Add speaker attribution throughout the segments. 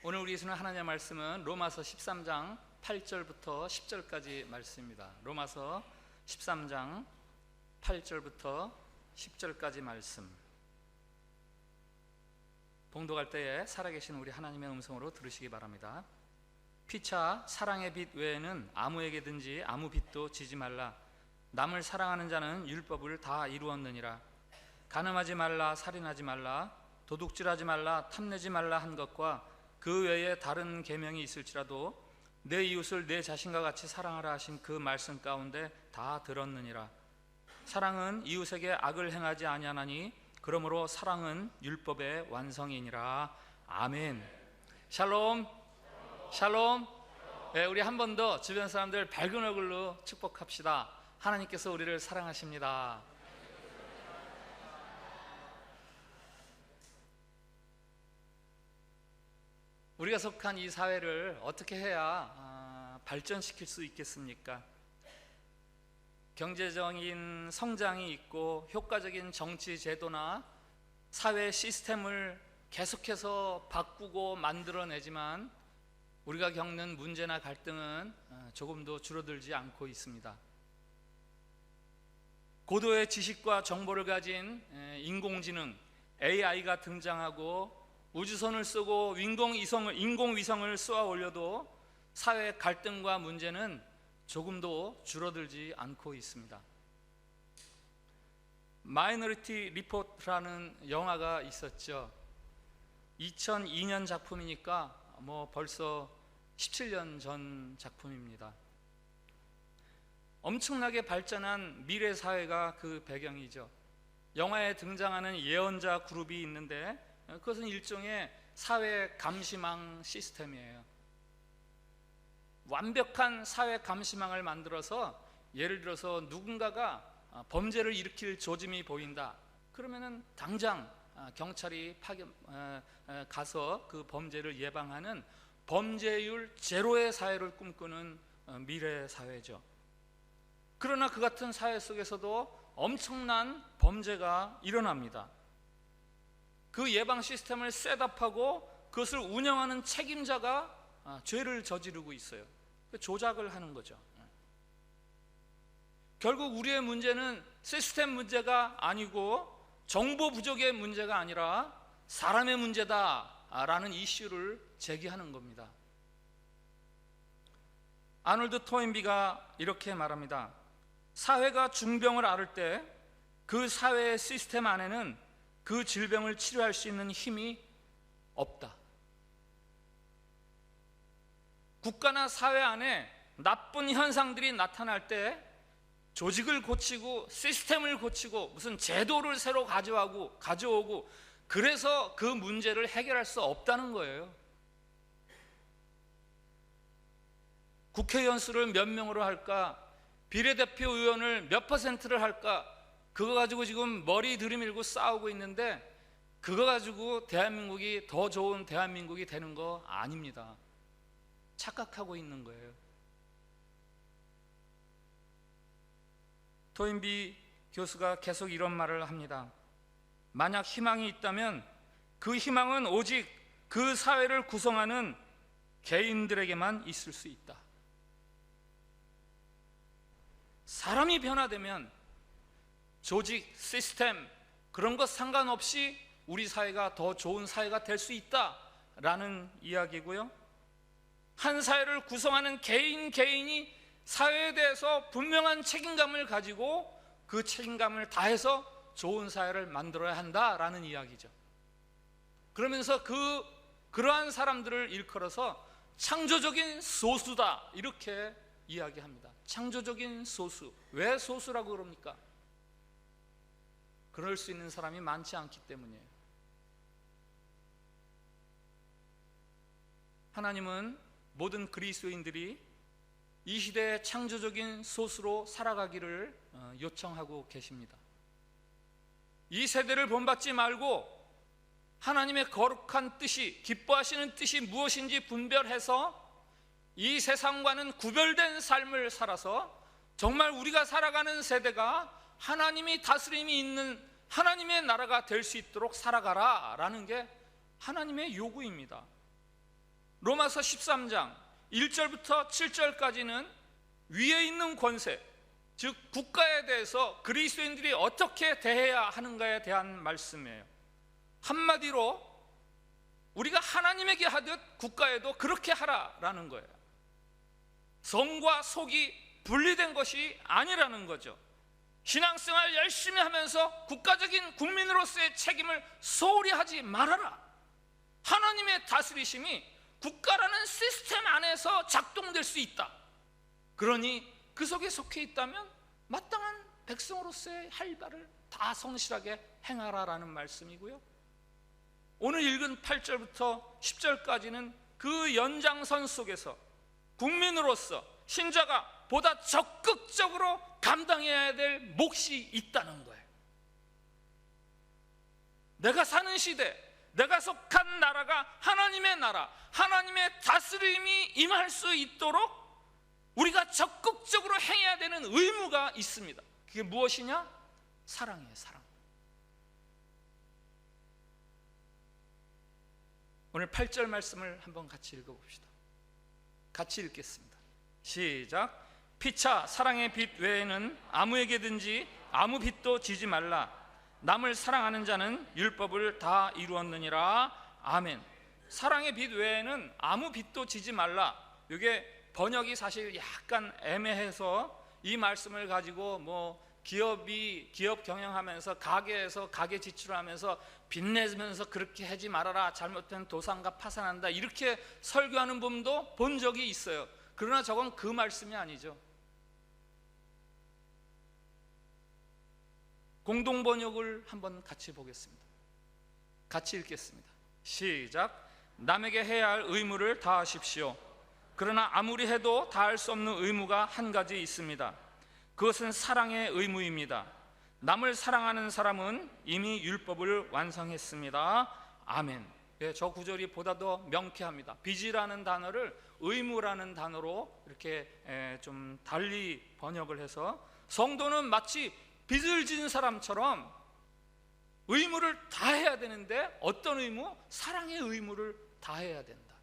Speaker 1: 오늘 우리 예수는 하나님의 말씀은 로마서 13장 8절부터 10절까지 말씀입니다. 로마서 13장 8절부터 10절까지 말씀. 봉독할 때에 살아계신 우리 하나님의 음성으로 들으시기 바랍니다. 피차 사랑의 빛 외에는 아무에게든지 아무 빛도 지지 말라. 남을 사랑하는 자는 율법을 다 이루었느니라. 간음하지 말라, 살인하지 말라, 도둑질하지 말라, 탐내지 말라 한 것과 그 외에 다른 계명이 있을지라도 내 이웃을 내 자신과 같이 사랑하라 하신 그 말씀 가운데 다 들었느니라. 사랑은 이웃에게 악을 행하지 아니하나니 그러므로 사랑은 율법의 완성이니라. 아멘. 샬롬. 샬롬. 네, 우리 한 번 더 주변 사람들 밝은 얼굴로 축복합시다. 하나님께서 우리를 사랑하십니다. 우리가 속한 이 사회를 어떻게 해야 발전시킬 수 있겠습니까? 경제적인 성장이 있고 효과적인 정치 제도나 사회 시스템을 계속해서 바꾸고 만들어내지만 우리가 겪는 문제나 갈등은 조금도 줄어들지 않고 있습니다. 고도의 지식과 정보를 가진 인공지능 AI가 등장하고 우주선을 쏘고 인공위성을 쏘아 올려도 사회 갈등과 문제는 조금도 줄어들지 않고 있습니다. 마이너리티 리포트라는 영화가 있었죠. 2002년 작품이니까 벌써 17년 전 작품입니다. 엄청나게 발전한 미래 사회가 그 배경이죠. 영화에 등장하는 예언자 그룹이 있는데 그것은 일종의 사회 감시망 시스템이에요. 완벽한 사회 감시망을 만들어서 예를 들어서 누군가가 범죄를 일으킬 조짐이 보인다. 그러면은 당장 경찰이 가서 그 범죄를 예방하는 범죄율 제로의 사회를 꿈꾸는 미래 사회죠. 그러나 그 같은 사회 속에서도 엄청난 범죄가 일어납니다. 그 예방 시스템을 셋업하고 그것을 운영하는 책임자가 죄를 저지르고 있어요. 조작을 하는 거죠. 결국 우리의 문제는 시스템 문제가 아니고 정보 부족의 문제가 아니라 사람의 문제다라는 이슈를 제기하는 겁니다. 아놀드 토인비가 이렇게 말합니다. 사회가 중병을 앓을 때 그 사회의 시스템 안에는 그 질병을 치료할 수 있는 힘이 없다. 국가나 사회 안에 나쁜 현상들이 나타날 때 조직을 고치고 시스템을 고치고 무슨 제도를 새로 가져오고 그래서 그 문제를 해결할 수 없다는 거예요. 국회의원 수를 몇 명으로 할까? 비례대표 의원을 몇 %를 할까? 그거 가지고 지금 머리 들이밀고 싸우고 있는데 그거 가지고 대한민국이 더 좋은 대한민국이 되는 거 아닙니다. 착각하고 있는 거예요. 토인비 교수가 계속 이런 말을 합니다. 만약 희망이 있다면 그 희망은 오직 그 사회를 구성하는 개인들에게만 있을 수 있다. 사람이 변화되면 조직, 시스템 그런 것 상관없이 우리 사회가 더 좋은 사회가 될 수 있다라는 이야기고요. 한 사회를 구성하는 개인이 사회에 대해서 분명한 책임감을 가지고 그 책임감을 다해서 좋은 사회를 만들어야 한다라는 이야기죠. 그러면서 그러한 사람들을 일컬어서 창조적인 소수다 이렇게 이야기합니다. 창조적인 소수. 왜 소수라고 그럽니까? 그럴 수 있는 사람이 많지 않기 때문이에요. 하나님은 모든 그리스도인들이 이 시대의 창조적인 소수로 살아가기를 요청하고 계십니다. 이 세대를 본받지 말고 하나님의 거룩한 뜻이, 기뻐하시는 뜻이 무엇인지 분별해서 이 세상과는 구별된 삶을 살아서 정말 우리가 살아가는 세대가 하나님이 다스림이 있는 하나님의 나라가 될 수 있도록 살아가라 라는 게 하나님의 요구입니다. 로마서 13장 1절부터 7절까지는 위에 있는 권세, 즉 국가에 대해서 그리스도인들이 어떻게 대해야 하는가에 대한 말씀이에요. 한마디로 우리가 하나님에게 하듯 국가에도 그렇게 하라라는 거예요. 성과 속이 분리된 것이 아니라는 거죠. 신앙생활 열심히 하면서 국가적인 국민으로서의 책임을 소홀히 하지 말아라. 하나님의 다스리심이 국가라는 시스템 안에서 작동될 수 있다. 그러니 그 속에 속해 있다면 마땅한 백성으로서의 할 바를 다 성실하게 행하라라는 말씀이고요. 오늘 읽은 8절부터 10절까지는 그 연장선 속에서 국민으로서 신자가 보다 적극적으로 감당해야 될 몫이 있다는 거예요. 내가 사는 시대, 내가 속한 나라가 하나님의 나라, 하나님의 다스림이 임할 수 있도록 우리가 적극적으로 행해야 되는 의무가 있습니다. 그게 무엇이냐? 사랑이에요. 사랑. 오늘 8절 말씀을 한번 같이 읽어봅시다. 같이 읽겠습니다. 시작. 피차 사랑의 빛 외에는 아무에게든지 아무 빚도 지지 말라. 남을 사랑하는 자는 율법을 다 이루었느니라. 아멘. 사랑의 빛 외에는 아무 빚도 지지 말라. 이게 번역이 사실 약간 애매해서 이 말씀을 가지고 기업 경영하면서 가게에서 가게 지출하면서 빚내면서 그렇게 하지 말아라, 잘못된 도산과 파산한다, 이렇게 설교하는 분도 본 적이 있어요. 그러나 저건 그 말씀이 아니죠. 공동 번역을 한번 같이 보겠습니다. 같이 읽겠습니다. 시작. 남에게 해야 할 의무를 다하십시오. 그러나 아무리 해도 다할 수 없는 의무가 한 가지 있습니다. 그것은 사랑의 의무입니다. 남을 사랑하는 사람은 이미 율법을 완성했습니다. 아멘. 예, 저 구절이 보다 더 명쾌합니다. 빚이라는 단어를 의무라는 단어로 이렇게 좀 달리 번역을 해서 성도는 마치 빚을 진 사람처럼 의무를 다해야 되는데, 어떤 의무? 사랑의 의무를 다해야 된다.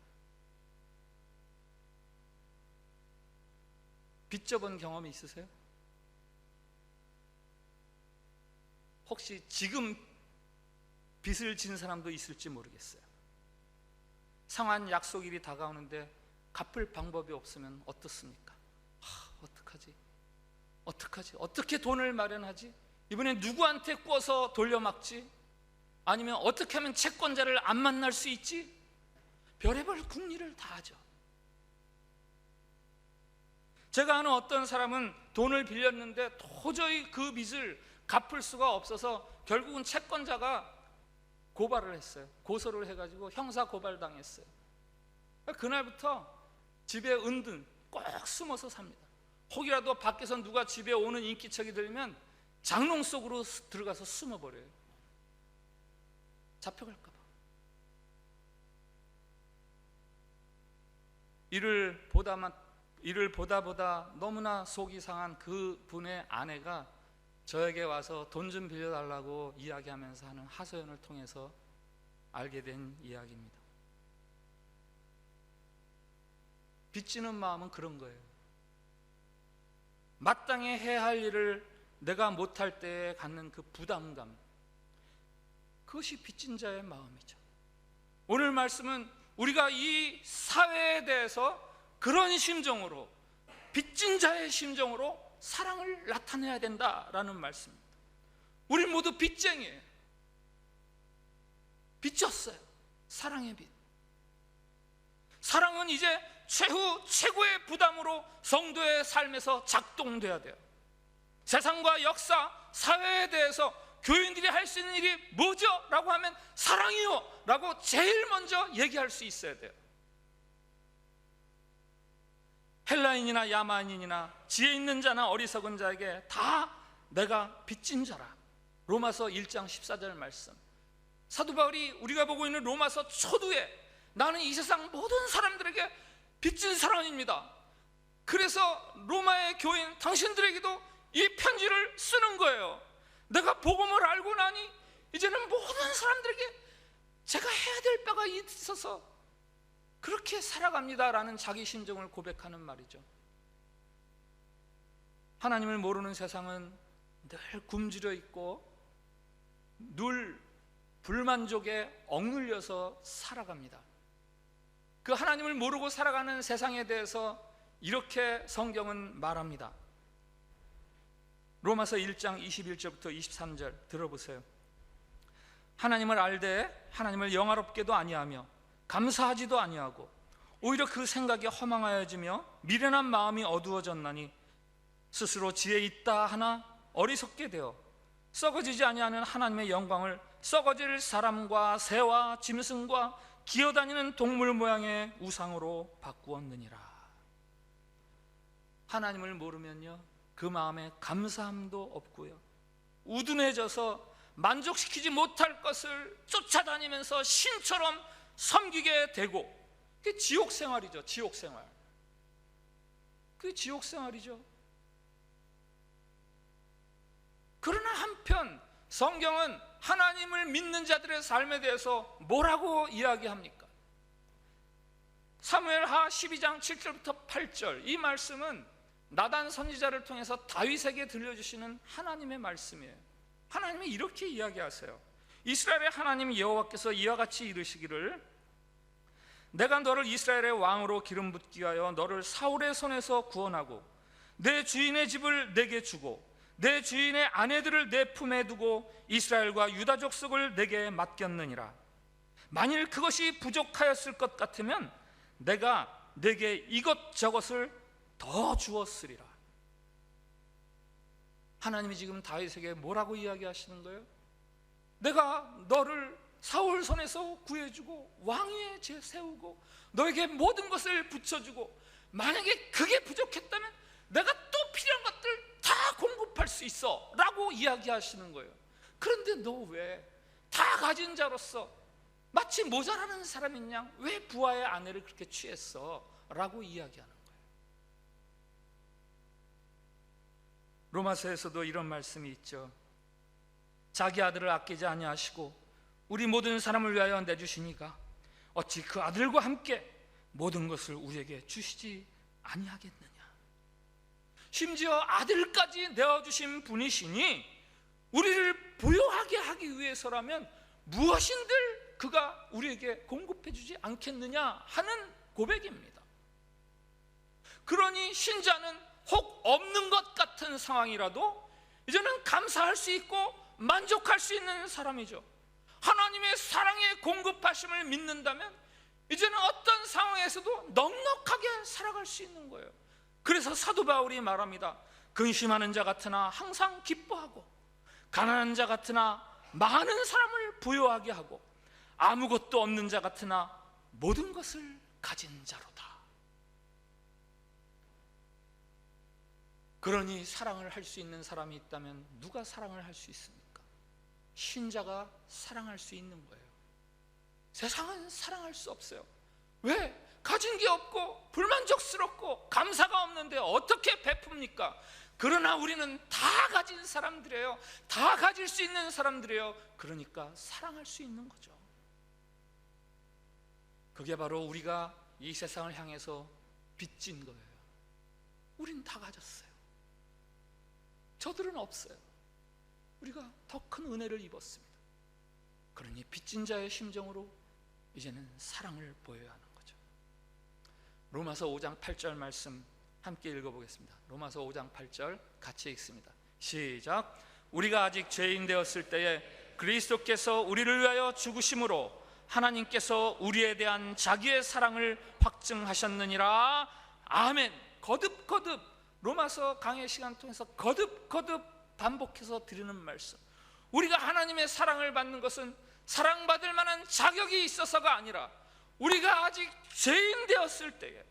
Speaker 1: 빚 져본 경험이 있으세요? 혹시 지금 빚을 진 사람도 있을지 모르겠어요. 상환 약속일이 다가오는데 갚을 방법이 없으면 어떻습니까? 어떡하지? 어떻게 돈을 마련하지? 이번엔 누구한테 꿔서 돌려막지? 아니면 어떻게 하면 채권자를 안 만날 수 있지? 별의별 궁리를 다 하죠. 제가 아는 어떤 사람은 돈을 빌렸는데 도저히 그 빚을 갚을 수가 없어서 결국은 채권자가 고발을 했어요. 고소를 해가지고 형사 고발당했어요. 그날부터 집에 은둔 꼭 숨어서 삽니다. 혹이라도 밖에서 누가 집에 오는 인기척이 들면 장롱 속으로 들어가서 숨어버려요. 잡혀갈까 봐. 이를 보다 너무나 속이 상한 그 분의 아내가 저에게 와서 돈 좀 빌려달라고 이야기하면서 하는 하소연을 통해서 알게 된 이야기입니다. 빚지는 마음은 그런 거예요. 마땅히 해야 할 일을 내가 못할 때에 갖는 그 부담감, 그것이 빚진 자의 마음이죠. 오늘 말씀은 우리가 이 사회에 대해서 그런 심정으로, 빚진 자의 심정으로 사랑을 나타내야 된다라는 말씀입니다. 우리 모두 빚쟁이에요. 빚졌어요. 사랑의 빚. 사랑은 이제 최고의 부담으로 성도의 삶에서 작동돼야 돼요. 세상과 역사, 사회에 대해서 교인들이 할 수 있는 일이 뭐죠? 라고 하면 사랑이요! 라고 제일 먼저 얘기할 수 있어야 돼요. 헬라인이나 야만인이나 지혜 있는 자나 어리석은 자에게 다 내가 빚진 자라. 로마서 1장 14절 말씀. 사도 바울이 우리가 보고 있는 로마서 초두에 나는 이 세상 모든 사람들에게 빚진 사람입니다. 그래서 로마의 교인 당신들에게도 이 편지를 쓰는 거예요. 내가 복음을 알고 나니 이제는 모든 사람들에게 제가 해야 될 바가 있어서 그렇게 살아갑니다라는 자기 심정을 고백하는 말이죠. 하나님을 모르는 세상은 늘 굶주려 있고 늘 불만족에 억눌려서 살아갑니다. 그 하나님을 모르고 살아가는 세상에 대해서 이렇게 성경은 말합니다. 로마서 1장 21절부터 23절 들어보세요. 하나님을 알되 하나님을 영화롭게도 아니하며 감사하지도 아니하고 오히려 그 생각이 허망하여지며 미련한 마음이 어두워졌나니 스스로 지혜 있다 하나 어리석게 되어 썩어지지 아니하는 하나님의 영광을 썩어질 사람과 새와 짐승과 기어다니는 동물 모양의 우상으로 바꾸었느니라. 하나님을 모르면요, 그 마음에 감사함도 없고요, 우둔해져서 만족시키지 못할 것을 쫓아다니면서 신처럼 섬기게 되고, 그게 지옥 생활이죠. 지옥 생활. 그게 지옥 생활이죠. 그러나 한편 성경은 하나님을 믿는 자들의 삶에 대해서 뭐라고 이야기합니까? 사무엘하 12장 7절부터 8절, 이 말씀은 나단 선지자를 통해서 다윗에게 들려주시는 하나님의 말씀이에요. 하나님이 이렇게 이야기하세요. 이스라엘의 하나님 여호와께서 이와 같이 이르시기를, 내가 너를 이스라엘의 왕으로 기름 붓기 위하여 너를 사울의 손에서 구원하고 내 주인의 집을 내게 주고 내 주인의 아내들을 내 품에 두고 이스라엘과 유다 족속을 내게 맡겼느니라. 만일 그것이 부족하였을 것 같으면 내가 내게 이것저것을 더 주었으리라. 하나님이 지금 다윗에게 뭐라고 이야기하시는 거예요? 내가 너를 사울 손에서 구해주고 왕위에 세우고 너에게 모든 것을 붙여주고, 만약에 그게 부족했다면 내가 또 필요한 것들 다 공급할 수 있어 라고 이야기하시는 거예요. 그런데 너 왜 다 가진 자로서 마치 모자라는 사람인 양 왜 부하의 아내를 그렇게 취했어? 라고 이야기하는 거예요. 로마서에서도 이런 말씀이 있죠. 자기 아들을 아끼지 아니하시고 우리 모든 사람을 위하여 내주시니까 어찌 그 아들과 함께 모든 것을 우리에게 주시지 아니하겠느냐. 심지어 아들까지 내어주신 분이시니 우리를 부요하게 하기 위해서라면 무엇인들 그가 우리에게 공급해주지 않겠느냐 하는 고백입니다. 그러니 신자는 혹 없는 것 같은 상황이라도 이제는 감사할 수 있고 만족할 수 있는 사람이죠. 하나님의 사랑의 공급하심을 믿는다면 이제는 어떤 상황에서도 넉넉하게 살아갈 수 있는 거예요. 그래서 사도 바울이 말합니다. 근심하는 자 같으나 항상 기뻐하고 가난한 자 같으나 많은 사람을 부요하게 하고 아무것도 없는 자 같으나 모든 것을 가진 자로다. 그러니 사랑을 할 수 있는 사람이 있다면 누가 사랑을 할 수 있습니까? 신자가 사랑할 수 있는 거예요. 세상은 사랑할 수 없어요. 왜? 가진 게 없고 불만족스럽고 감사가 없는데 어떻게 베풉니까? 그러나 우리는 다 가진 사람들이에요. 다 가질 수 있는 사람들이에요. 그러니까 사랑할 수 있는 거죠. 그게 바로 우리가 이 세상을 향해서 빚진 거예요. 우린 다 가졌어요. 저들은 없어요. 우리가 더 큰 은혜를 입었습니다. 그러니 빚진 자의 심정으로 이제는 사랑을 보여야 하는 거죠. 로마서 5장 8절 말씀 함께 읽어보겠습니다. 로마서 5장 8절 같이 읽습니다. 시작. 우리가 아직 죄인 되었을 때에 그리스도께서 우리를 위하여 죽으심으로 하나님께서 우리에 대한 자기의 사랑을 확증하셨느니라. 아멘. 거듭거듭 로마서 강의 시간 통해서 거듭거듭 반복해서 드리는 말씀. 우리가 하나님의 사랑을 받는 것은 사랑받을 만한 자격이 있어서가 아니라 우리가 아직 죄인 되었을 때에,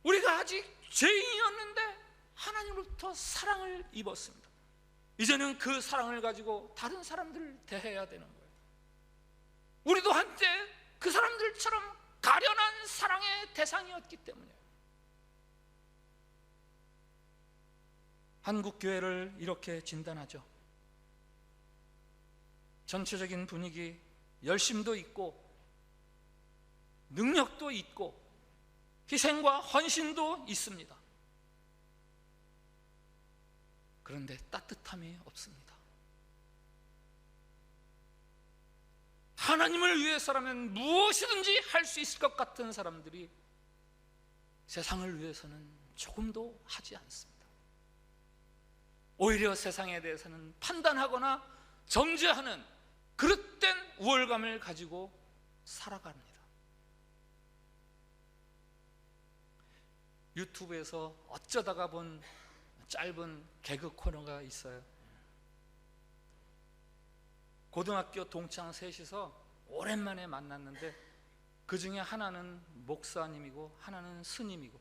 Speaker 1: 우리가 아직 죄인이었는데 하나님으로부터 사랑을 입었습니다. 이제는 그 사랑을 가지고 다른 사람들을 대해야 되는 거예요. 우리도 한때 그 사람들처럼 가련한 사랑의 대상이었기 때문이에요. 한국 교회를 이렇게 진단하죠. 전체적인 분위기, 열심도 있고 능력도 있고 희생과 헌신도 있습니다. 그런데 따뜻함이 없습니다. 하나님을 위해서라면 무엇이든지 할 수 있을 것 같은 사람들이 세상을 위해서는 조금도 하지 않습니다. 오히려 세상에 대해서는 판단하거나 정죄하는 그릇된 우월감을 가지고 살아갑니다. 유튜브에서 어쩌다가 본 짧은 개그 코너가 있어요. 고등학교 동창 셋이서 오랜만에 만났는데 그 중에 하나는 목사님이고 하나는 스님이고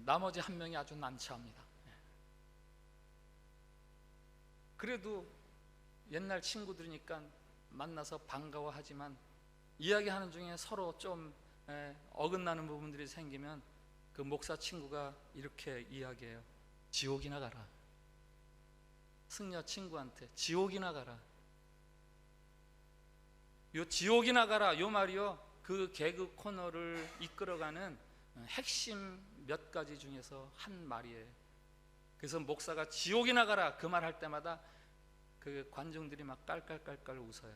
Speaker 1: 나머지 한 명이 아주 난처합니다. 그래도 옛날 친구들이니까 만나서 반가워하지만 이야기하는 중에 서로 좀 어긋나는 부분들이 생기면 그 목사 친구가 이렇게 이야기해요. 지옥이나 가라. 승려 친구한테 지옥이나 가라. 요 지옥이나 가라 요 말이요, 그 개그 코너를 이끌어가는 핵심 몇 가지 중에서 한 말이에요. 그래서 목사가 지옥이나 가라 그 말 할 때마다 그 관중들이 막 깔깔깔깔 웃어요.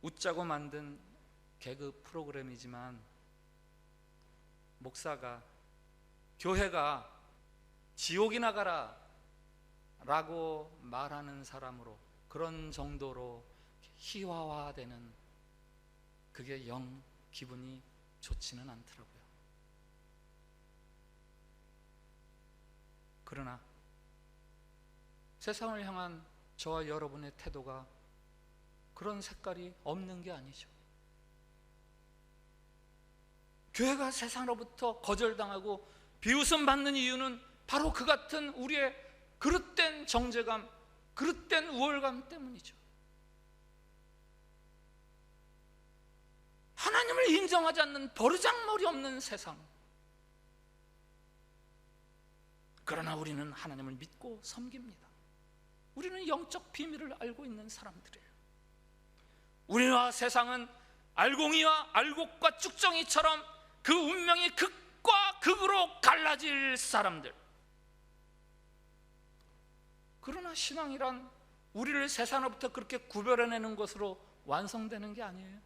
Speaker 1: 웃자고 만든 개그 프로그램이지만 목사가 교회가 지옥이나 가라 라고 말하는 사람으로 그런 정도로 희화화되는, 그게 영 기분이 좋지는 않더라고요. 그러나 세상을 향한 저와 여러분의 태도가 그런 색깔이 없는 게 아니죠. 교회가 세상으로부터 거절당하고 비웃음 받는 이유는 바로 그 같은 우리의 그릇된 정죄감, 그릇된 우월감 때문이죠. 하나님을 인정하지 않는 버르장머리 없는 세상. 그러나 우리는 하나님을 믿고 섬깁니다. 우리는 영적 비밀을 알고 있는 사람들이에요. 우리와 세상은 알공이와 알곡과 쭉정이처럼 그 운명이 극과 극으로 갈라질 사람들. 그러나 신앙이란 우리를 세상으로부터 그렇게 구별해내는 것으로 완성되는 게 아니에요.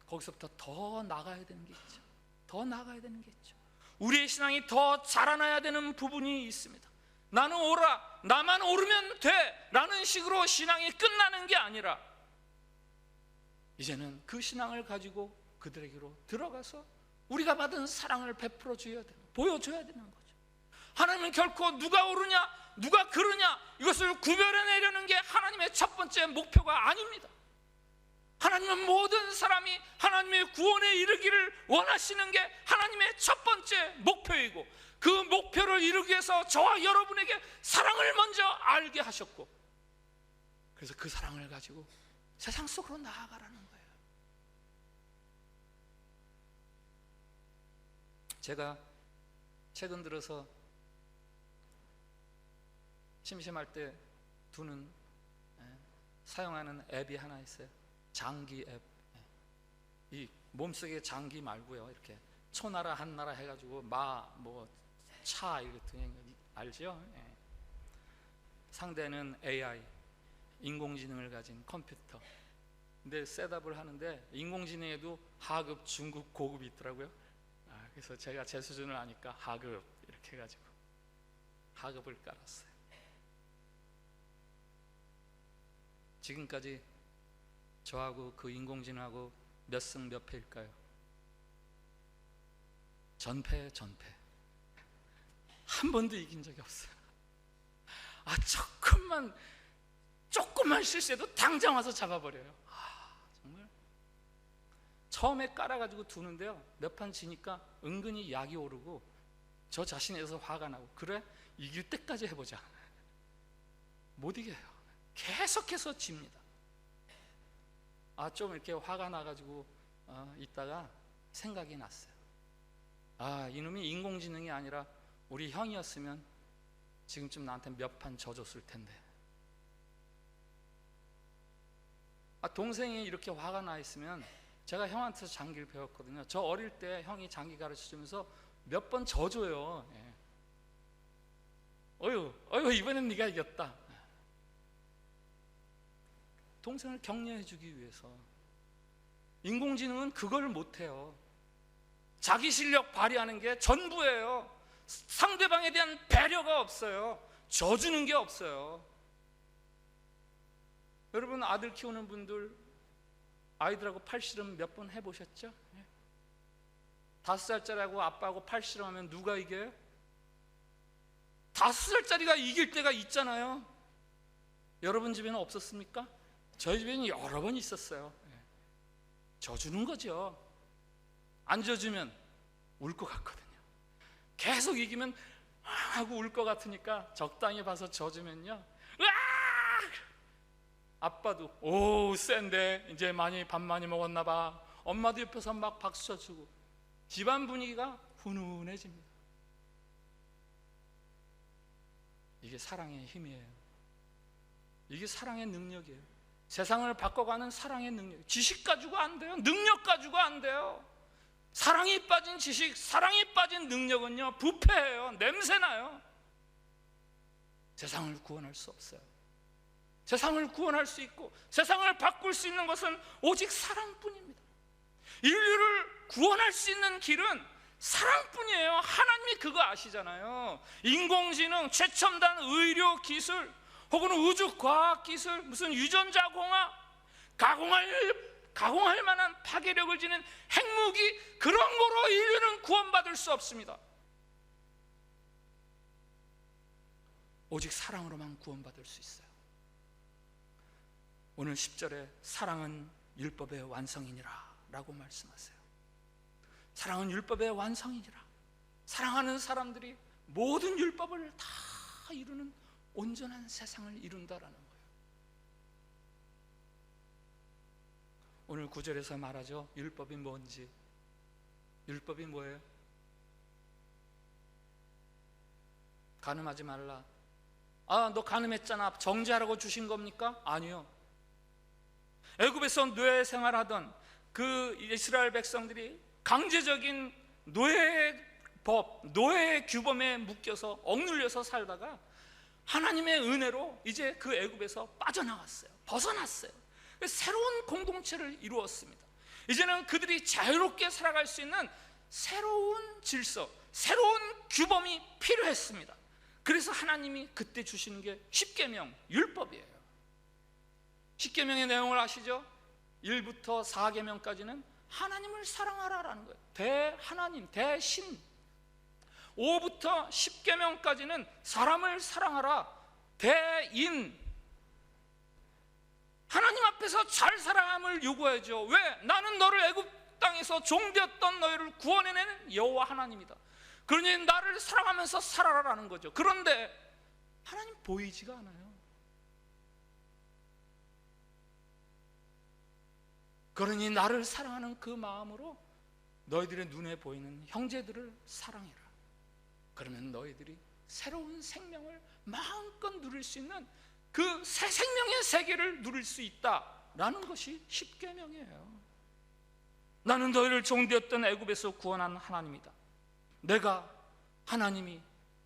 Speaker 1: 거기서부터 더 나가야 되는 게 있죠. 더 나가야 되는 게 있죠. 우리의 신앙이 더 자라나야 되는 부분이 있습니다. 나는 옳아, 나만 옳으면 돼 라는 식으로 신앙이 끝나는 게 아니라 이제는 그 신앙을 가지고 그들에게로 들어가서 우리가 받은 사랑을 베풀어 줘야 되는, 보여줘야 되는 거죠. 하나님은 결코 누가 옳으냐 누가 그르냐 이것을 구별해내려는 게 하나님의 첫 번째 목표가 아닙니다. 하나님은 모든 사람이 하나님의 구원에 이르기를 원하시는 게 하나님의 첫 번째 목표이고, 그 목표를 이루기 위해서 저와 여러분에게 사랑을 먼저 알게 하셨고, 그래서 그 사랑을 가지고 세상 속으로 나아가라는 거예요. 제가 최근 들어서 심심할 때 두는 사용하는 앱이 하나 있어요. 장기 앱. 이 몸속에 장기 말고요, 이렇게 초나라 한나라 해가지고 차 이렇게 드는 거 알죠? 상대는 AI, 인공지능을 가진 컴퓨터. 근데 셋업을 하는데 인공지능에도 하급, 중급, 고급이 있더라고요. 그래서 제가 제 수준을 아니까 하급 이렇게 해가지고 하급을 깔았어요. 지금까지 저하고 그 인공지능하고 몇 승 몇 패일까요? 전패. 한 번도 이긴 적이 없어요. 조금만 실수해도 당장 와서 잡아버려요. 정말 처음에 깔아가지고 두는데요, 몇 판 지니까 은근히 약이 오르고 저 자신에 대해서 화가 나고, 그래 이길 때까지 해보자. 못 이겨요. 계속해서 집니다. 좀 이렇게 화가 나가지고 있다가 생각이 났어요. 이놈이 인공지능이 아니라 우리 형이었으면 지금쯤 나한테 몇 판 져줬을 텐데. 동생이 이렇게 화가 나 있으면 제가 형한테서 장기를 배웠거든요. 저 어릴 때 형이 장기 가르쳐주면서 몇 번 져줘요. 예. 어휴 이번엔 네가 이겼다. 동생을 격려해주기 위해서. 인공지능은 그걸 못해요. 자기 실력 발휘하는 게 전부예요. 상대방에 대한 배려가 없어요. 져주는 게 없어요. 여러분, 아들 키우는 분들 아이들하고 팔씨름 몇 번 해보셨죠? 5살짜리하고 아빠하고 팔씨름하면 누가 이겨요? 5살짜리가 이길 때가 있잖아요. 여러분 집에는 없었습니까? 저희 집에는 여러 번 있었어요. 져주는 거죠. 안 져주면 울 것 같거든요. 계속 이기면 하고 울 것 같으니까 적당히 봐서 져주면요, 으악! 아빠도 오 센데 이제 밥 많이 먹었나 봐. 엄마도 옆에서 막 박수 쳐주고 집안 분위기가 훈훈해집니다. 이게 사랑의 힘이에요. 이게 사랑의 능력이에요. 세상을 바꿔가는 사랑의 능력. 지식 가지고 안 돼요. 능력 가지고 안 돼요. 사랑이 빠진 지식, 사랑이 빠진 능력은요, 부패해요. 냄새나요. 세상을 구원할 수 없어요. 세상을 구원할 수 있고 세상을 바꿀 수 있는 것은 오직 사랑뿐입니다. 인류를 구원할 수 있는 길은 사랑뿐이에요. 하나님이 그거 아시잖아요. 인공지능, 최첨단 의료 기술, 혹은 우주과학 기술, 무슨 유전자 공학, 가공할 만한 파괴력을 지닌 핵무기, 그런 거로 인류는 구원받을 수 없습니다. 오직 사랑으로만 구원받을 수 있어요. 오늘 10절에 사랑은 율법의 완성이니라 라고 말씀하세요. 사랑은 율법의 완성이니라. 사랑하는 사람들이 모든 율법을 다 이루는 온전한 세상을 이룬다라는 거예요. 오늘 9절에서 말하죠. 율법이 뭔지. 율법이 뭐예요? 간음하지 말라. 너 간음했잖아. 정죄하라고 주신 겁니까? 아니요. 애굽에서 노예 생활하던 그 이스라엘 백성들이 강제적인 노예법, 노예 규범에 묶여서 억눌려서 살다가 하나님의 은혜로 이제 그 애굽에서 빠져나왔어요. 벗어났어요. 새로운 공동체를 이루었습니다. 이제는 그들이 자유롭게 살아갈 수 있는 새로운 질서, 새로운 규범이 필요했습니다. 그래서 하나님이 그때 주시는 게 십계명, 율법이에요. 십계명의 내용을 아시죠? 1부터 4계명까지는 하나님을 사랑하라라는 거예요. 대하나님, 대신. 5부터 10계명까지는 사람을 사랑하라, 대인. 하나님 앞에서 잘 살아감을 요구하죠. 왜? 나는 너를 애굽 땅에서 종되었던 너희를 구원해내는 여호와 하나님이다. 그러니 나를 사랑하면서 살아라라는 거죠. 그런데 하나님 보이지가 않아요. 그러니 나를 사랑하는 그 마음으로 너희들의 눈에 보이는 형제들을 사랑해라. 그러면 너희들이 새로운 생명을 마음껏 누릴 수 있는 그 새 생명의 세계를 누릴 수 있다라는 것이 십계명이에요. 나는 너희를 종되었던 애굽에서 구원한 하나님이다. 내가 하나님이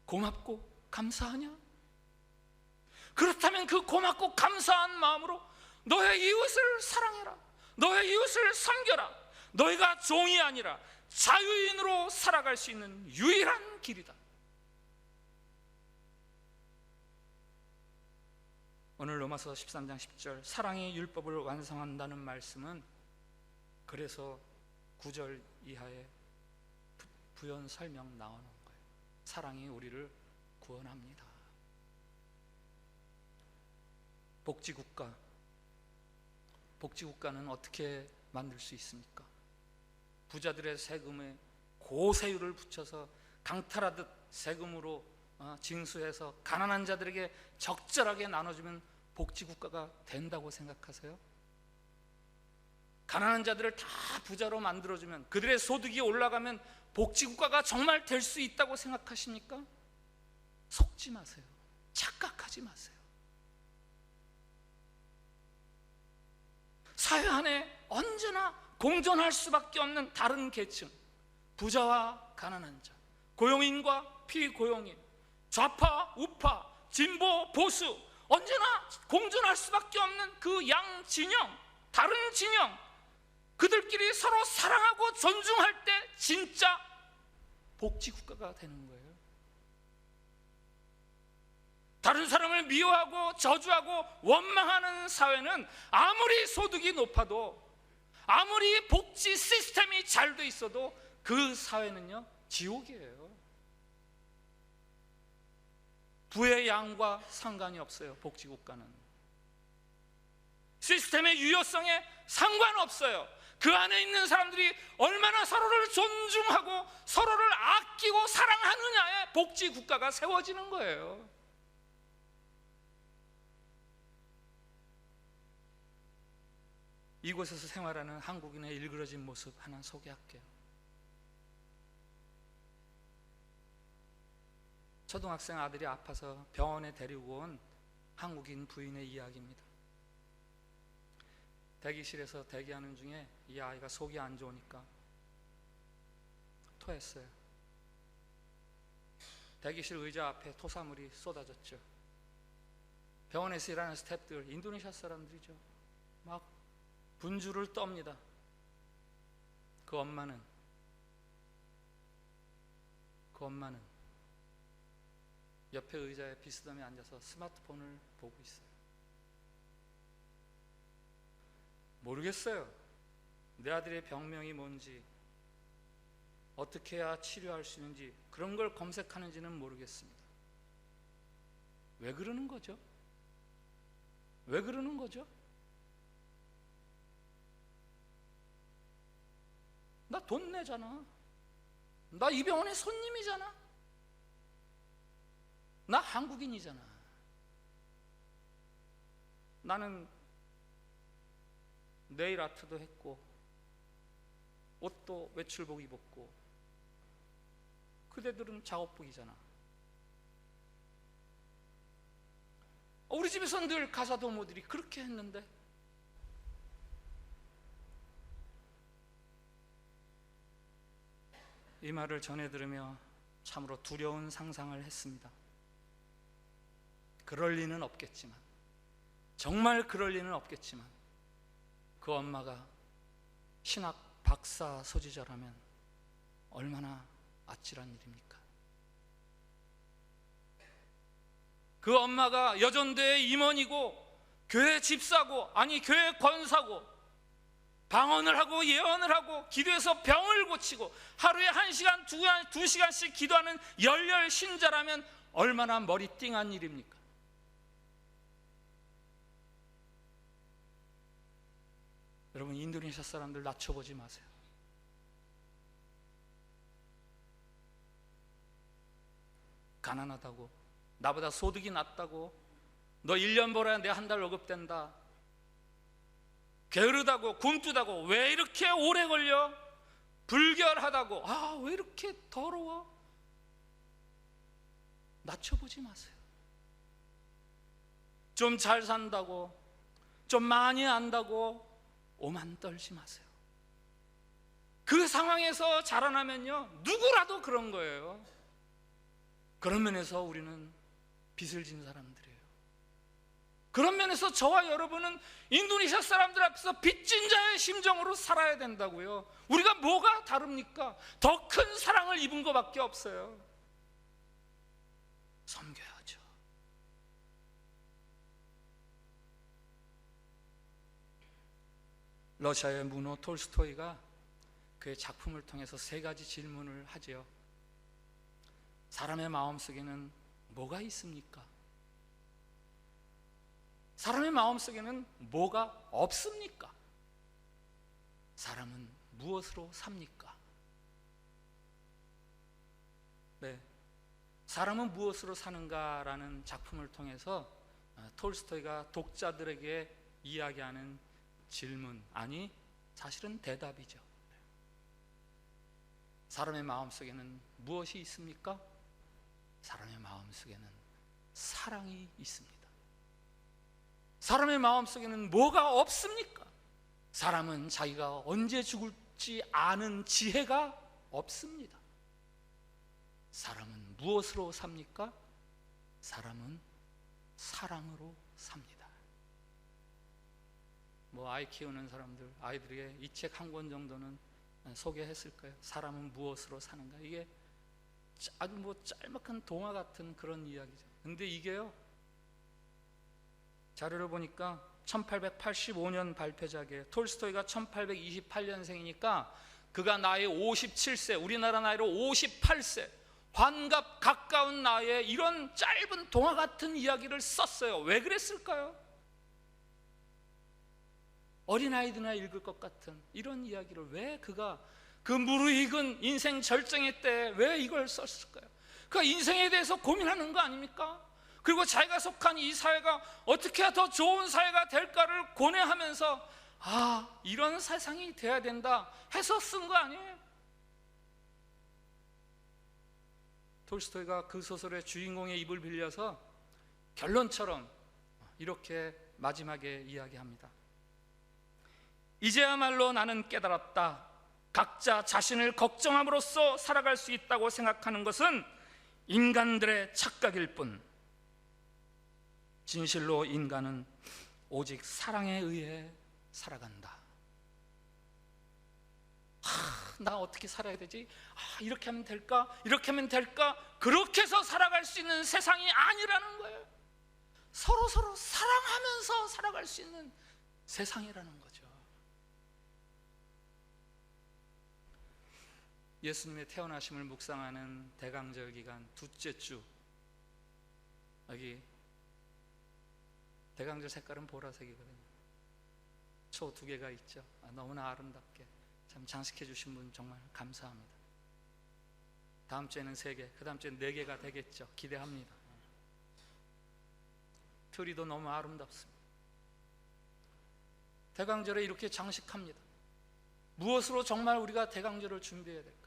Speaker 1: 고맙고 감사하냐? 그렇다면 그 고맙고 감사한 마음으로 너의 이웃을 사랑해라. 너의 이웃을 섬겨라. 너희가 종이 아니라 자유인으로 살아갈 수 있는 유일한 길이다. 오늘 로마서 13장 10절 사랑이 율법을 완성한다는 말씀은 그래서 9절 이하에 부연 설명 나오는 거예요. 사랑이 우리를 구원합니다. 복지국가는 어떻게 만들 수 있습니까? 부자들의 세금에 고세율을 붙여서 강탈하듯 세금으로 징수해서 가난한 자들에게 적절하게 나눠주면 복지국가가 된다고 생각하세요? 가난한 자들을 다 부자로 만들어주면, 그들의 소득이 올라가면 복지국가가 정말 될 수 있다고 생각하십니까? 속지 마세요. 착각하지 마세요. 사회 안에 언제나 공존할 수밖에 없는 다른 계층, 부자와 가난한 자, 고용인과 피고용인, 좌파, 우파, 진보, 보수, 언제나 공존할 수밖에 없는 그 양 진영, 다른 진영, 그들끼리 서로 사랑하고 존중할 때 진짜 복지국가가 되는 거예요. 다른 사람을 미워하고 저주하고 원망하는 사회는 아무리 소득이 높아도, 아무리 복지 시스템이 잘 돼 있어도 그 사회는요, 지옥이에요. 부의 양과 상관이 없어요. 복지국가는 시스템의 유효성에 상관없어요. 그 안에 있는 사람들이 얼마나 서로를 존중하고 서로를 아끼고 사랑하느냐에 복지국가가 세워지는 거예요. 이곳에서 생활하는 한국인의 일그러진 모습 하나 소개할게요. 초등학생 아들이 아파서 병원에 데리고 온 한국인 부인의 이야기입니다. 대기실에서 대기하는 중에 이 아이가 속이 안 좋으니까 토했어요. 대기실 의자 앞에 토사물이 쏟아졌죠. 병원에서 일하는 스태프들, 인도네시아 사람들이죠. 막 분주를 떱니다. 그 엄마는 옆에 의자에 비스듬히 앉아서 스마트폰을 보고 있어요. 모르겠어요. 내 아들의 병명이 뭔지, 어떻게 해야 치료할 수 있는지, 그런 걸 검색하는지는 모르겠습니다. 왜 그러는 거죠? 왜 그러는 거죠? 나 돈 내잖아. 나 이 병원의 손님이잖아. 나 한국인이잖아. 나는 네일 아트도 했고 옷도 외출복 입었고, 그대들은 작업복이잖아. 우리 집에서 늘 가사도모들이 그렇게 했는데, 이 말을 전해 들으며 참으로 두려운 상상을 했습니다. 그럴 리는 없겠지만, 정말 그럴 리는 없겠지만, 그 엄마가 신학 박사 소지자라면 얼마나 아찔한 일입니까? 그 엄마가 여전대의 임원이고 교회 집사고, 아니 교회 권사고, 방언을 하고 예언을 하고 기도해서 병을 고치고 하루에 1시간, 2시간씩 기도하는 열렬 신자라면 얼마나 머리띵한 일입니까? 여러분, 인도네시아 사람들 낮춰보지 마세요. 가난하다고, 나보다 소득이 낮다고, 너 1년 벌어야 내 한 달 월급 된다, 게으르다고, 굼뜨다고, 왜 이렇게 오래 걸려? 불결하다고, 왜 이렇게 더러워? 낮춰보지 마세요. 좀 잘 산다고, 좀 많이 안다고 오만 떨지 마세요. 그 상황에서 자라나면요, 누구라도 그런 거예요. 그런 면에서 우리는 빚을 진 사람들이에요. 그런 면에서 저와 여러분은 인도네시아 사람들 앞에서 빚진 자의 심정으로 살아야 된다고요. 우리가 뭐가 다릅니까? 더 큰 사랑을 입은 것밖에 없어요. 섬겨야죠. 러시아의 문호 톨스토이가 그의 작품을 통해서 3가지 질문을 하지요. 사람의 마음속에는 뭐가 있습니까? 사람의 마음속에는 뭐가 없습니까? 사람은 무엇으로 삽니까? 네, 사람은 무엇으로 사는가라는 작품을 통해서 톨스토이가 독자들에게 이야기하는 질문, 아니 사실은 대답이죠. 사람의 마음속에는 무엇이 있습니까? 사람의 마음속에는 사랑이 있습니다. 사람의 마음속에는 뭐가 없습니까? 사람은 자기가 언제 죽을지 아는 지혜가 없습니다. 사람은 무엇으로 삽니까? 사람은 사랑으로 삽니다. 아이 키우는 사람들, 아이들에게 이 책 한 권 정도는 소개했을 거예요. 사람은 무엇으로 사는가. 이게 아주 짤막한 동화 같은 그런 이야기죠. 근데 이게요, 자료를 보니까 1885년 발표작이에요. 톨스토이가 1828년생이니까 그가 나이 57세, 우리나라 나이로 58세, 환갑 가까운 나이에 이런 짧은 동화 같은 이야기를 썼어요. 왜 그랬을까요? 어린아이들이나 읽을 것 같은 이런 이야기를 왜 그가 그 무르익은 인생 절정의 때에 왜 이걸 썼을까요? 그 인생에 대해서 고민하는 거 아닙니까? 그리고 자기가 속한 이 사회가 어떻게 해야 더 좋은 사회가 될까를 고뇌하면서 이런 세상이 돼야 된다 해서 쓴 거 아니에요? 톨스토이가 그 소설의 주인공의 입을 빌려서 결론처럼 이렇게 마지막에 이야기합니다. 이제야말로 나는 깨달았다. 각자 자신을 걱정함으로써 살아갈 수 있다고 생각하는 것은 인간들의 착각일 뿐, 진실로 인간은 오직 사랑에 의해 살아간다. 나 어떻게 살아야 되지? 이렇게 하면 될까? 이렇게 하면 될까? 그렇게 해서 살아갈 수 있는 세상이 아니라는 거예요. 서로 사랑하면서 살아갈 수 있는 세상이라는 거죠. 예수님의 태어나심을 묵상하는 대강절 기간 둘째 주, 여기 대강절 색깔은 보라색이거든요. 초 2개가 있죠. 너무나 아름답게 참 장식해 주신 분 정말 감사합니다. 다음 주에는 3개, 그 다음 주에는 4개가 되겠죠. 기대합니다. 트리도 너무 아름답습니다. 대강절에 이렇게 장식합니다. 무엇으로 정말 우리가 대강절을 준비해야 될까요?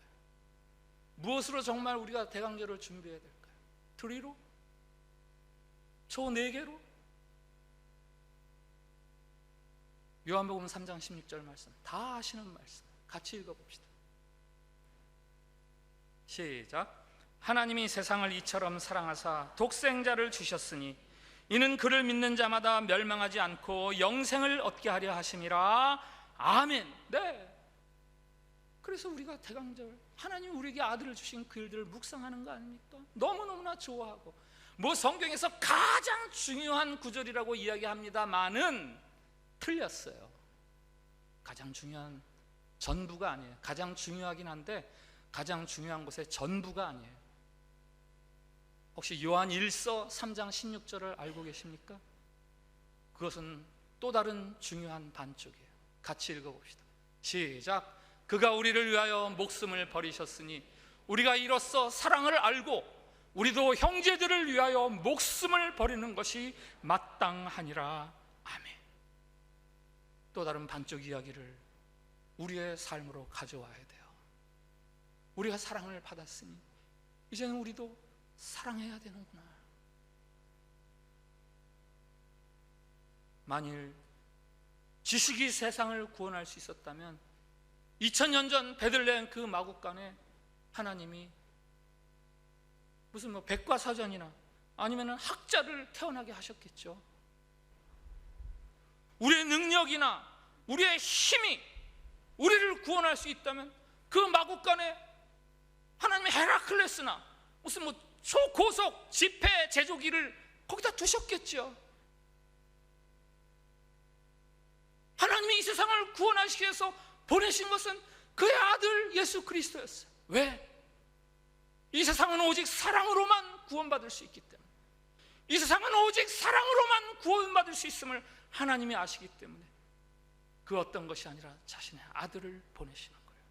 Speaker 1: 무엇으로 정말 우리가 대강절을 준비해야 될까요? 트리로? 초 4개로? 요한복음 3장 16절 말씀, 다 아시는 말씀 같이 읽어봅시다. 시작. 하나님이 세상을 이처럼 사랑하사 독생자를 주셨으니 이는 그를 믿는 자마다 멸망하지 않고 영생을 얻게 하려 하심이라. 아멘. 네. 그래서 우리가 대강절, 하나님이 우리에게 아들을 주신 그 일들을 묵상하는 거 아닙니까? 너무너무나 좋아하고, 성경에서 가장 중요한 구절이라고 이야기합니다만은 틀렸어요. 가장 중요한 전부가 아니에요. 가장 중요하긴 한데 가장 중요한 것의 전부가 아니에요. 혹시 요한 1서 3장 16절을 알고 계십니까? 그것은 또 다른 중요한 반쪽이에요. 같이 읽어봅시다. 시작. 그가 우리를 위하여 목숨을 버리셨으니 우리가 이로써 사랑을 알고 우리도 형제들을 위하여 목숨을 버리는 것이 마땅하니라. 아멘. 또 다른 반쪽 이야기를 우리의 삶으로 가져와야 돼요. 우리가 사랑을 받았으니 이제는 우리도 사랑해야 되는구나. 만일 지식이 세상을 구원할 수 있었다면 2000년 전 베들레헴 그 마국간에 하나님이 무슨 백과사전이나 아니면 학자를 태어나게 하셨겠죠. 우리의 능력이나 우리의 힘이 우리를 구원할 수 있다면 그 마국간에 하나님의 헤라클레스나 무슨 초고속 지폐 제조기를 거기다 두셨겠죠. 하나님이 이 세상을 구원하시기 위해서 보내신 것은 그의 아들 예수 그리스도였어요. 왜? 이 세상은 오직 사랑으로만 구원받을 수 있기 때문에, 이 세상은 오직 사랑으로만 구원받을 수 있음을 하나님이 아시기 때문에 그 어떤 것이 아니라 자신의 아들을 보내시는 거예요.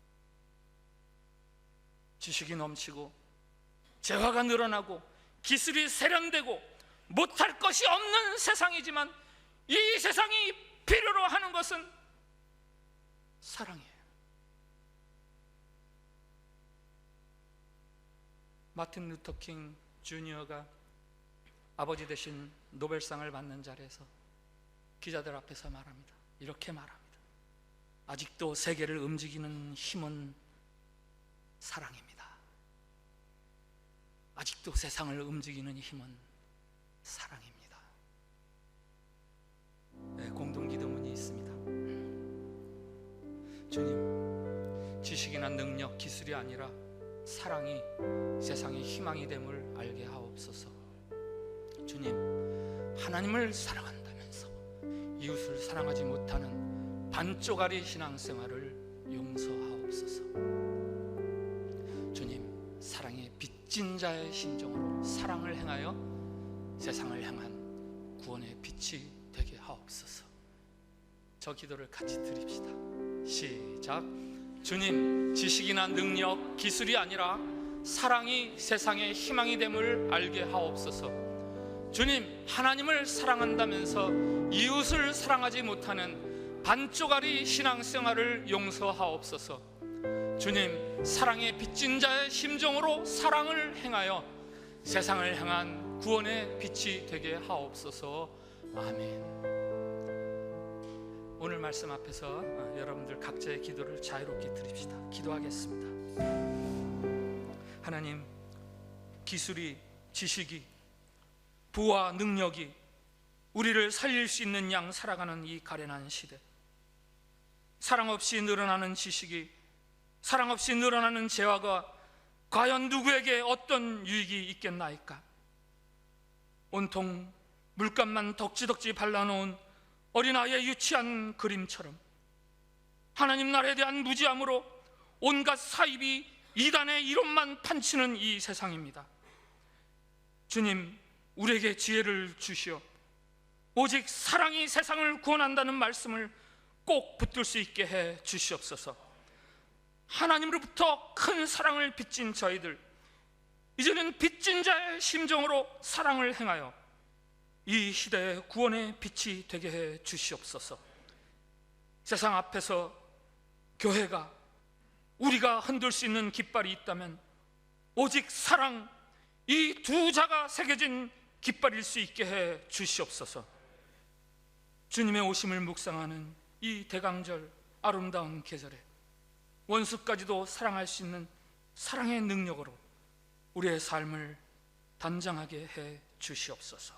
Speaker 1: 지식이 넘치고 재화가 늘어나고 기술이 세련되고 못할 것이 없는 세상이지만 이 세상이 필요로 하는 것은 사랑이에요. 마틴 루터 킹 주니어가 아버지 대신 노벨상을 받는 자리에서 기자들 앞에서 말합니다. 이렇게 말합니다. 아직도 세계를 움직이는 힘은 사랑입니다. 아직도 세상을 움직이는 힘은 사랑입니다. 네, 공동 기도문이 있습니다. 주님, 지식이나 능력, 기술이 아니라 사랑이 세상의 희망이 됨을 알게 하옵소서. 주님, 하나님을 사랑한다면서 이웃을 사랑하지 못하는 반쪽짜리 신앙생활을 용서하옵소서. 주님, 사랑의 빚진 자의 심정으로 사랑을 행하여 세상을 향한 구원의 빛이 되게 하옵소서. 저 기도를 같이 드립시다. 시작. 주님, 지식이나 능력, 기술이 아니라 사랑이 세상의 희망이 됨을 알게 하옵소서. 주님, 하나님을 사랑한다면서 이웃을 사랑하지 못하는 반쪽짜리 신앙생활을 용서하옵소서. 주님, 사랑의 빚진 자의 심정으로 사랑을 행하여 세상을 향한 구원의 빛이 되게 하옵소서. 아멘. 오늘 말씀 앞에서 여러분들 각자의 기도를 자유롭게 드립시다. 기도하겠습니다. 하나님, 기술이, 지식이, 부와 능력이 우리를 살릴 수 있는 양 살아가는 이 가련한 시대, 사랑 없이 늘어나는 지식이, 사랑 없이 늘어나는 재화가 과연 누구에게 어떤 유익이 있겠나이까? 온통 물감만 덕지덕지 발라놓은 어린아이의 유치한 그림처럼 하나님 나라에 대한 무지함으로 온갖 사입이 이단의 이론만 판치는 이 세상입니다. 주님, 우리에게 지혜를 주시어 오직 사랑이 세상을 구원한다는 말씀을 꼭 붙들 수 있게 해 주시옵소서. 하나님으로부터 큰 사랑을 빚진 저희들, 이제는 빚진 자의 심정으로 사랑을 행하여 이 시대의 구원의 빛이 되게 해 주시옵소서. 세상 앞에서 교회가, 우리가 흔들 수 있는 깃발이 있다면 오직 사랑, 이 두 자가 새겨진 깃발일 수 있게 해 주시옵소서. 주님의 오심을 묵상하는 이 대강절 아름다운 계절에 원수까지도 사랑할 수 있는 사랑의 능력으로 우리의 삶을 단장하게 해 주시옵소서.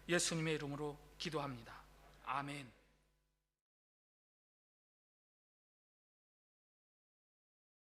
Speaker 1: 예수님의 이름으로 기도합니다. 아멘.